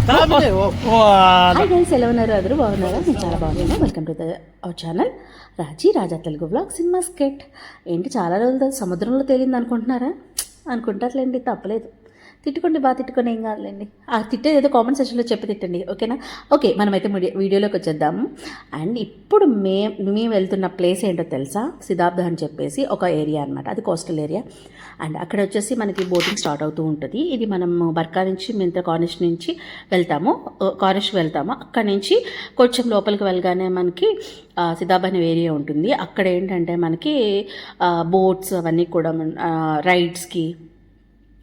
Hi guys, ఎలా ఉన్నారు? అందరూ బాగున్నారా? నేను చాలా బాగున్నాను. Welcome to our channel Raja Telugu vlogs in mascot. ఏంటి చాలా రోజులు సముద్రంలో తేలింది అనుకుంటున్నారా? అనుకుంటారులేండి, తప్పలేదు. తిట్టుకోండి, బాగా తిట్టుకొని, ఏం కాదులేండి. ఆ తిట్టేది ఏదో కామెంట్ సెక్షన్లో చెప్పి తిట్టండి, ఓకేనా? ఓకే, మనమైతే వీడియోలోకి వచ్చేద్దాము. అండ్ ఇప్పుడు మేము వెళ్తున్న ప్లేస్ ఏంటో తెలుసా? సిద్ధార్థ అని చెప్పేసి ఒక ఏరియా అనమాట. అది కోస్టల్ ఏరియా. అండ్ అక్కడ వచ్చేసి మనకి బోటింగ్ స్టార్ట్ అవుతూ ఉంటుంది. ఇది మనం బర్కా నుంచి కార్నిష్ నుంచి కార్నిష్కి వెళ్తాము. అక్కడ నుంచి కొంచెం లోపలికి వెళ్ళగానే మనకి సిద్ధార్థ అనే ఏరియా ఉంటుంది. అక్కడ ఏంటంటే మనకి బోట్స్ అవన్నీ కూడా రైడ్స్కి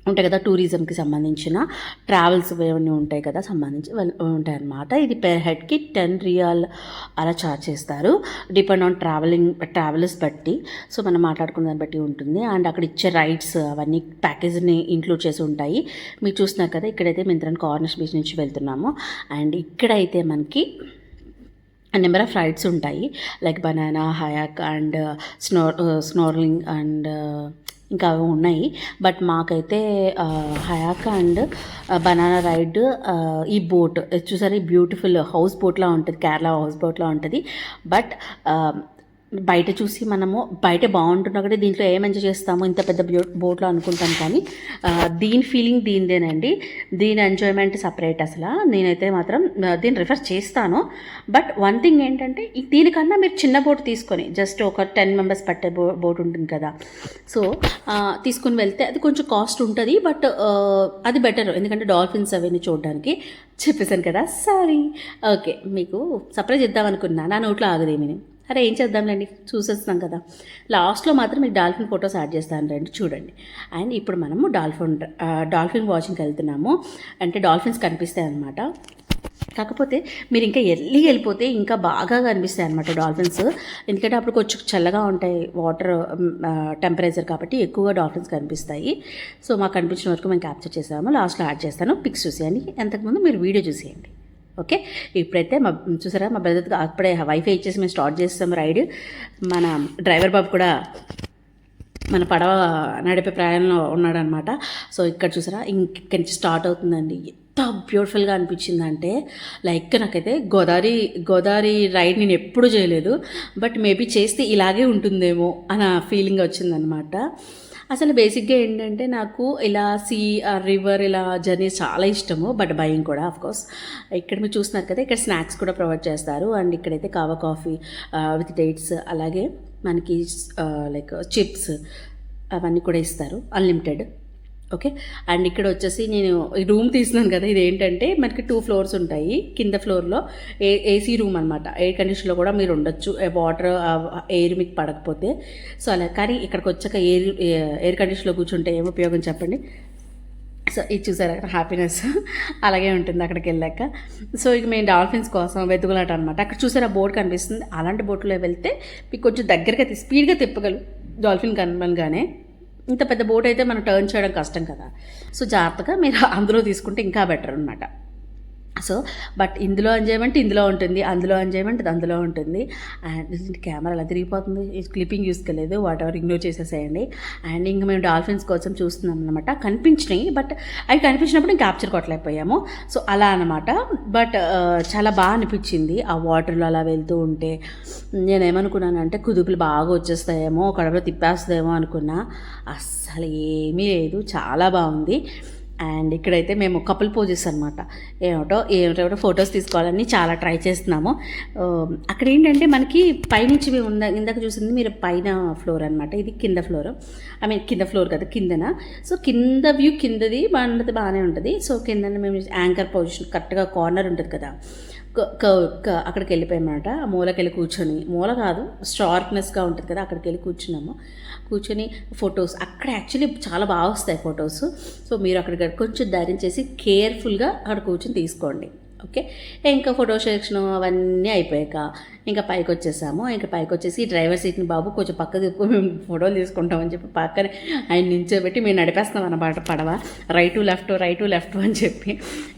ఉంటాయి కదా, టూరిజంకి సంబంధించిన ట్రావెల్స్ ఏమన్నీ ఉంటాయి కదా, సంబంధించి ఉంటాయన్నమాట. ఇది పెర్ హెడ్కి 10 రియల్ అలా ఛార్జ్ చేస్తారు, డిపెండ్ ఆన్ ట్రావెలర్స్ బట్టి. సో మనం మాట్లాడుకున్న దాన్ని బట్టి ఉంటుంది. అండ్ అక్కడ ఇచ్చే రైడ్స్ అవన్నీ ప్యాకేజ్ని ఇంక్లూడ్ చేసి ఉంటాయి. మీరు చూస్తున్నారు కదా, ఇక్కడైతే మేము కార్నిష్ బీచ్ నుంచి వెళ్తున్నాము. అండ్ ఇక్కడైతే మనకి నెంబర్ ఆఫ్ రైడ్స్ ఉంటాయి, లైక్ బనానా, హయాక్ అండ్ స్నోర్లింగ్ అండ్ ఇంకా అవి ఉన్నాయి. బట్ మాకైతే హయాక్ అండ్ బనానా రైడ్, ఈ బోట్ చూసారు, ఈ బ్యూటిఫుల్ హౌస్ బోట్లా ఉంటుంది, కేరళ హౌస్ బోట్లా ఉంటుంది. బట్ బయట చూసి మనము బయట బాగుంటున్నా కూడా దీంట్లో ఏం ఎంజాయ్ చేస్తాము ఇంత పెద్ద బోట్లో అనుకుంటాం, కానీ దీని ఫీలింగ్ దీనిదేనండి. దీని ఎంజాయ్మెంట్ సపరేట్. అసలు నేనైతే మాత్రం దీన్ని రిఫర్ చేస్తాను. బట్ వన్ థింగ్ ఏంటంటే, దీనికన్నా మీరు చిన్న బోట్ తీసుకొని జస్ట్ ఒక 10 మెంబర్స్ పట్టే బోట్ ఉంటుంది కదా, సో తీసుకొని వెళ్తే అది కొంచెం కాస్ట్ ఉంటుంది. బట్ అది బెటర్, ఎందుకంటే డాల్ఫిన్స్ అవన్నీ చూడడానికి. చెప్పేశాను కదా, సారీ. ఓకే, మీకు సర్ప్రైజ్ ఇద్దామనుకున్నా, నా నోట్లో ఆగదేమని. అరే ఏం చేద్దాంలేండి, చూసేస్తున్నాం కదా. లాస్ట్లో మాత్రం మీకు డాల్ఫిన్ ఫొటోస్ యాడ్ చేస్తాను, రండి చూడండి. అండ్ ఇప్పుడు మనము డాల్ఫిన్ వాచింగ్కి వెళ్తున్నాము. అంటే డాల్ఫిన్స్ కనిపిస్తాయి అన్నమాట. కాకపోతే మీరు ఇంకా వెళ్ళిపోతే ఇంకా బాగా కనిపిస్తాయి అనమాట డాల్ఫిన్స్. ఎందుకంటే అప్పుడు కొంచెం చల్లగా ఉంటాయి వాటర్ టెంపరేచర్, కాబట్టి ఎక్కువగా డాల్ఫిన్స్ కనిపిస్తాయి. సో మాకు కనిపించిన వరకు మేము క్యాప్చర్ చేసాము. లాస్ట్లో యాడ్ చేస్తాను, పిక్స్ చూసేయండి. ఎంతకుముందు మీరు వీడియో చూసేయండి, ఓకే? ఇప్పుడైతే చూసారా, మా బ్రదర్కి అప్పుడే వైఫై ఇచ్చేసి మేము స్టార్ట్ చేస్తాము రైడ్. మన డ్రైవర్ బాబు కూడా మన పడవ నడిపే ప్రయాణంలో ఉన్నాడనమాట. సో ఇక్కడ చూసారా, ఇక్కడి నుంచి స్టార్ట్ అవుతుందండి. ఎంత బ్యూటిఫుల్గా అనిపించిందంటే, లైక్ నాకైతే గోదావరి రైడ్ నేను ఎప్పుడు చేయలేదు, బట్ మేబీ చేస్తే ఇలాగే ఉంటుందేమో అన్న ఫీలింగ్ వచ్చిందనమాట. అసలు బేసిక్గా ఏంటంటే, నాకు ఇలా రివర్ ఇలా జర్నీ చాలా ఇష్టము, బట్ భయం కూడా ఆఫ్కోర్స్. ఇక్కడ మీరు చూస్తున్నారు కదా, ఇక్కడ స్నాక్స్ కూడా ప్రొవైడ్ చేస్తారు. అండ్ ఇక్కడైతే కావా కాఫీ విత్ డేట్స్, అలాగే మనకి లైక్ చిప్స్ అవన్నీ కూడా ఇస్తారు, అన్లిమిటెడ్, ఓకే? అండ్ ఇక్కడ వచ్చేసి నేను ఈ రూమ్ తీసినాను కదా, ఇది ఏంటంటే మనకి 2 ఫ్లోర్స్ ఉంటాయి. కింద ఫ్లోర్లో ఏసీ రూమ్ అనమాట. ఎయిర్ కండిషన్లో కూడా మీరు ఉండొచ్చు, వాటర్ ఎయిర్ మీకు పడకపోతే. సో అలా, కానీ ఇక్కడికి వచ్చాక ఎయిర్ కండిషన్లో కూర్చుంటే ఏం ఉపయోగం చెప్పండి? సో ఇది చూసారా, హ్యాపీనెస్ అలాగే ఉంటుంది అక్కడికి వెళ్ళాక. సో ఇక మేము డాల్ఫిన్స్ కోసం వెతుకులాట అనమాట. అక్కడ చూసారా బోట్ కనిపిస్తుంది, అలాంటి బోట్లో వెళ్తే మీకు కొంచెం దగ్గరగా స్పీడ్గా తిప్పగలరు డాల్ఫిన్ కనగానే. ఇంత పెద్ద బోట్ అయితే మనం టర్న్ చేయడం కష్టం కదా, సో జాగ్రత్తగా మీరు అందులో తీసుకుంటే ఇంకా బెటర్ అనమాట. సో బట్ ఇందులో ఎంజాయ్మెంట్ ఇందులో ఉంటుంది, అందులో ఎంజాయ్మెంట్ అందులో ఉంటుంది. అండ్ కెమెరా అలా తిరిగిపోతుంది, క్లిప్పింగ్ చూసుకోలేదు, వాట్ ఎవర్ ఇగ్నోర్ చేసేసేయండి. అండ్ ఇంకా మేము డాల్ఫిన్స్ కోసం చూస్తున్నాం అనమాట. కనిపించినాయి, బట్ అవి కనిపించినప్పుడు మేము క్యాప్చర్ కొట్టలేకపోయాము. సో అలా అనమాట. బట్ చాలా బాగా అనిపించింది ఆ వాటర్లో అలా వెళ్తూ ఉంటే. నేనేమనుకున్నానంటే కుదుపులు బాగా వచ్చేస్తాయేమో, కడపలో తిప్పేస్తుందేమో అనుకున్నా. అస్సలు ఏమీ లేదు, చాలా బాగుంది. అండ్ ఇక్కడైతే మేము కపుల్ పోజెస్ అనమాట, ఏమిటో ఫొటోస్ తీసుకోవాలని చాలా ట్రై చేస్తున్నాము. అక్కడ ఏంటంటే మనకి పైనుంచి మేము ఇందాక చూసింది మీరు పైన ఫ్లోర్ అనమాట, ఇది కింద ఫ్లోర్. కింద ఫ్లోర్ కదా, కిందన. సో కింద వ్యూ కిందది బాగానే ఉంటుంది. సో కింద మేము యాంకర్ పొజిషన్ కరెక్ట్గా కార్నర్ ఉంటుంది కదా, అక్కడికి వెళ్ళిపోయామన్నమాట. ఆ మూలకి వెళ్ళి కూర్చొని, మూల కాదు షార్ప్నెస్గా ఉంటుంది కదా, అక్కడికి వెళ్ళి కూర్చొని ఫొటోస్ అక్కడ యాక్చువల్లీ చాలా బాగా వస్తాయి ఫొటోస్. సో మీరు అక్కడికి కొంచెం ధైర్యం చేసి కేర్ఫుల్గా అక్కడ కూర్చొని తీసుకోండి, ఓకే? ఇంకా ఫోటో సెక్షన్ అవన్నీ అయిపోయాక ఇంకా పైకి వచ్చేసాము. ఇంకా పైకి వచ్చేసి డ్రైవర్ సీట్ని బాబు కొంచెం పక్క తిప్పు, మేము ఫోటోలు తీసుకుంటామని చెప్పి పక్కనే ఆయన నించోబెట్టి మేము నడిపేస్తాం అన్నమాట పడవ. రైటు లెఫ్ట్ అని చెప్పి.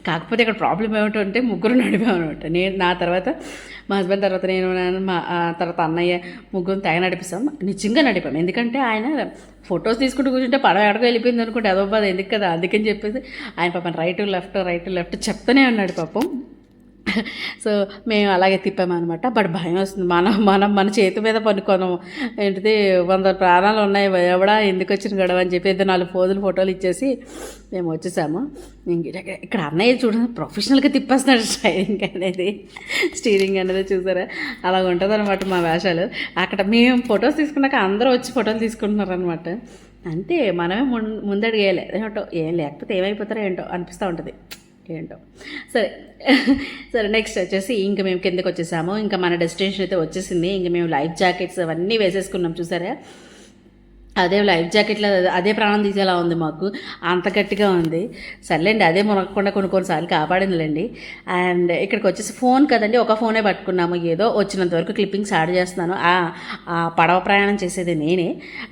కాకపోతే ఇక్కడ ప్రాబ్లం ఏమిటంటే ముగ్గురు నడిపామన్నమాట. నా తర్వాత మా హస్బెండ్, తర్వాత నేను, మా తర్వాత అన్నయ్య, ముగ్గురు తెగ నడిపిస్తాం. నిజంగా నడిపాం. ఎందుకంటే ఆయన ఫొటోస్ తీసుకుంటూ కూర్చుంటే పడవ ఎడకు వెళ్ళిపోయింది అనుకుంటే అదో బాధ ఎందుకు కదా, అందుకని చెప్పేసి ఆయన పాపం రైటు లెఫ్ట్ చెప్తూనే ఉన్నాడు పాపం. సో మేము అలాగే తిప్పామన్నమాట. బట్ భయం వస్తుంది, మన చేతి మీద పనుకోను ఏంటిది 100 ప్రాణాలు ఉన్నాయి ఎవడా ఎందుకు వచ్చిన గొడవ అని చెప్పి 4 ఫోటోలు ఇచ్చేసి మేము వచ్చేసాము. ఇక్కడ అన్నయ్య చూడండి ప్రొఫెషనల్గా తిప్పేస్తున్నాడు స్టీరింగ్ అనేది చూసారా, అలాగ ఉంటుంది అనమాట మా వేషాలు. అక్కడ మేము ఫొటోస్ తీసుకున్నాక అందరూ వచ్చి ఫోటోలు తీసుకుంటున్నారు అనమాట. అంతే, మనమే ముందడిగేయాలి. ఏం లేకపోతే ఏమైపోతారో ఏంటో అనిపిస్తూ ఉంటుంది. ఏంటో సరే నెక్స్ట్ వచ్చేసి ఇంకా మేము కిందకి వచ్చేసాము. ఇంకా మన డెస్టినేషన్ అయితే వచ్చేసింది. ఇంకా మేము లైఫ్ జాకెట్స్ అవన్నీ వేసేసుకున్నాం చూసారా. అదే లైఫ్ జాకెట్లో అదే ప్రాణం తీసేలా ఉంది మాకు, అంత గట్టిగా ఉంది. సర్లేండి, అదే మునగకుండా కొన్నిసార్లు కాపాడిందిలేండి. అండ్ ఇక్కడికి వచ్చేసి ఫోన్ కదండి, ఒక ఫోనే పట్టుకున్నాము. ఏదో వచ్చినంత వరకు క్లిప్పింగ్స్ యాడ్ చేస్తున్నాను. ఆ పడవ ప్రయాణం చేసేది నేనే.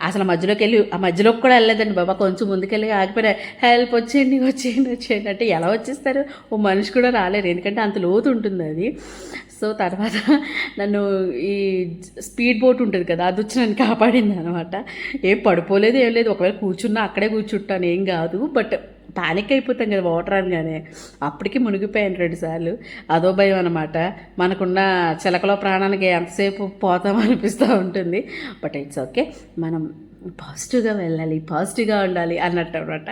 అసలు మధ్యలోకి కూడా వెళ్ళలేదండి బాబా, కొంచెం ముందుకెళ్ళి ఆగిపోయినా హెల్ప్ వచ్చేయండి అంటే ఎలా వచ్చేస్తారు, ఓ మనిషి కూడా రాలేరు, ఎందుకంటే అంత లోతు ఉంటుంది అది. సో తర్వాత నన్ను ఈ స్పీడ్ బోట్ ఉంటుంది కదా, అది వచ్చి నన్ను కాపాడింది అనమాట. ఏం పడిపోలేదు, ఏం లేదు. ఒకవేళ కూర్చున్నా అక్కడే కూర్చుంటాను, ఏం కాదు. బట్ పానిక్ అయిపోతాం కదా వాటర్ అనగానే, అప్పటికి మునిగిపోయాను 2 సార్లు. అదో భయం అనమాట. మనకున్న చిలకలో ప్రాణానికి ఎంతసేపు పోతామనిపిస్తూ ఉంటుంది. బట్ ఇట్స్ ఓకే, మనం పాజిటివ్గా వెళ్ళాలి, పాజిటివ్గా ఉండాలి అన్నట్టు అనమాట.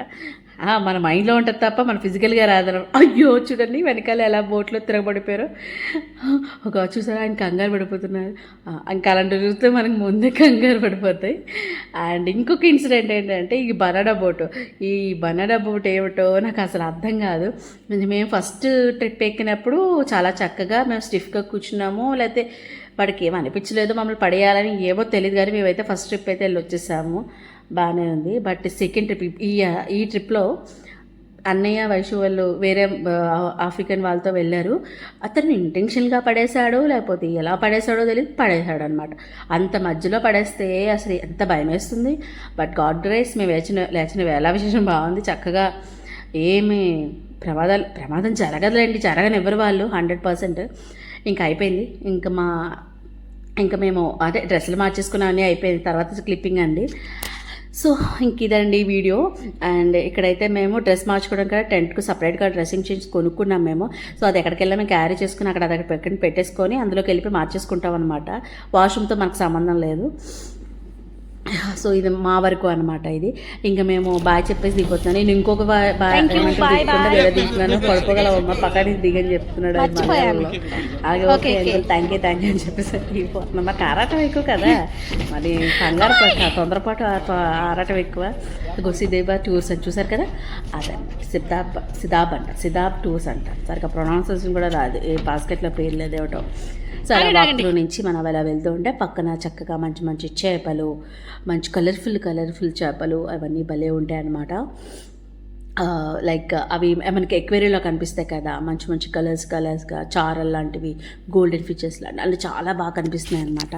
మన మైండ్లో ఉంటుంది తప్ప మన ఫిజికల్గా రాదనం. అయ్యో చూడండి వెనకాల ఎలా బోట్లో తిరగబడిపోయారో. ఒక చూసారా ఆయన కంగారు పడిపోతున్నారు. ఇంకా అలాంటి చూస్తే మనకు ముందే కంగారు పడిపోతాయి. అండ్ ఇంకొక ఇన్సిడెంట్ ఏంటంటే ఈ బనానా బోట్ ఏమిటో నాకు అసలు అర్థం కాదు. మేము ఫస్ట్ ట్రిప్ ఎక్కినప్పుడు చాలా చక్కగా మేము స్టిఫ్గా కూర్చున్నాము, లేకపోతే వాడికి ఏమీ అనిపించలేదు, మమ్మల్ని పడేయాలని ఏమో తెలియదు. కానీ మేమైతే ఫస్ట్ ట్రిప్ అయితే వెళ్ళి వచ్చేసాము, బాగానే ఉంది. బట్ సెకండ్ ట్రిప్ ఈ ట్రిప్లో అన్నయ్య వైషు వాళ్ళు వేరే ఆఫ్రికన్ వాళ్ళతో వెళ్ళారు. అతను ఇంటెన్షన్గా పడేశాడో లేకపోతే ఎలా పడేశాడో తెలియదు, పడేశాడు అనమాట. అంత మధ్యలో పడేస్తే అసలు ఎంత భయం వేస్తుంది. బట్ గాడ్ గ్రేస్ మేము లేచిన వేళ విశేషం బాగుంది. చక్కగా ఏమి ప్రమాదం జరగదులేండి, జరగనివ్వరు వాళ్ళు 100%. ఇంకా అయిపోయింది. ఇంకా మేము అదే డ్రెస్సులు మార్చేసుకున్నామని అయిపోయింది. తర్వాత క్లిప్పింగ్ అండి. సో ఇంక ఇదండి వీడియో. అండ్ ఇక్కడైతే మేము డ్రెస్ మార్చుకోవడం కదా, టెంట్కు సపరేట్గా డ్రెస్సింగ్ చేంజ్ కొనుక్కున్నాం మేము. సో అది ఎక్కడికి వెళ్ళాము క్యారీ చేసుకుని అక్కడ దగ్గర పెట్టేసుకొని అందులోకి వెళ్ళిపోయి మార్చేసుకుంటాం అనమాట. వాష్రూమ్తో మనకు సంబంధం లేదు. సో ఇది మా వరకు అనమాట. ఇది ఇంకా మేము బాయ్ చెప్పేసి దిగిపోతున్నాను. నేను ఇంకొక బాయ్ వేరే దిగుతున్నాను, పడుకోగలవమ్మ పక్కన దిగని చెప్తున్నాడు. అలాగే ఓకే థ్యాంక్ యూ అని చెప్పేసి దిగిపోతున్నాం. మాకు ఆరాటం ఎక్కువ కదా, మరి కంగారు తొందరపాటు ఆరాటం ఎక్కువ. సిదేబా టూర్స్ అని చూసారు కదా, అదే సిదాబ్ టూర్స్ అంట. సరిగ్గా ప్రొనౌన్సియేషన్ కూడా రాదు, ఏ బాస్కెట్లో పేరు లేదేవటో. సో అలా వాక్లో నుంచి మనం అలా వెళ్తూ ఉంటే పక్కన చక్కగా మంచి చేపలు, మంచి కలర్ఫుల్ చేపలు అవన్నీ భలే ఉంటాయి అన్నమాట. లైక్ అవి మనకి ఎక్వేరియంలో కనిపిస్తాయి కదా, మంచి కలర్స్గా చారల్ లాంటివి, గోల్డెన్ ఫిషెస్ లాంటివి అలా చాలా బాగా కనిపిస్తున్నాయి అన్నమాట.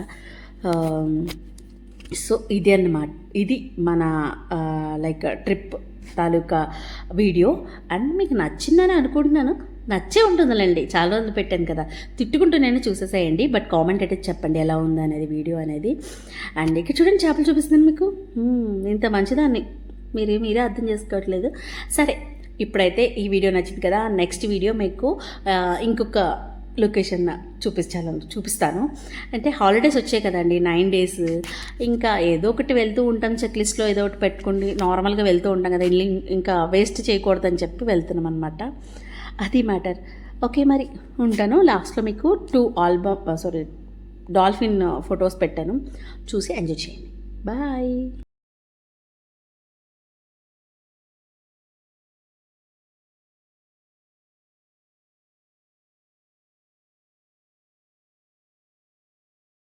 సో ఇది అన్నమాట, ఇది మన like trip taluka video. And మీకు నచ్చిందని అనుకుంటున్నాను. నచ్చే ఉంటుందిలేండి, చాలా రోజులు పెట్టాను కదా, తిట్టుకుంటూ నేను చూసేసేయండి. బట్ కామెంట్ అయితే చెప్పండి ఎలా ఉంది అనేది వీడియో అనేది. అండ్ ఇక్కడ చూడండి చేపలు చూపిస్తున్నాను మీకు, ఇంత మంచిదాన్ని మీరే అర్థం చేసుకోవట్లేదు. సరే ఇప్పుడైతే ఈ వీడియో నచ్చింది కదా, నెక్స్ట్ వీడియో మీకు ఇంకొక లొకేషన్ చూపిస్తాను. అంటే హాలిడేస్ వచ్చాయి కదండి, 9 days. ఇంకా ఏదో ఒకటి వెళ్తూ ఉంటాం, చెక్ లిస్ట్లో ఏదో ఒకటి పెట్టుకోండి. నార్మల్గా వెళ్తూ ఉంటాం కదా, ఇంకా వేస్ట్ చేయకూడదని చెప్పి వెళ్తున్నాం అనమాట. అది మ్యాటర్. ఓకే మరి ఉంటాను. లాస్ట్లో మీకు 2 డాల్ఫిన్ ఫొటోస్ పెట్టాను, చూసి ఎంజాయ్ చేయండి. బాయ్.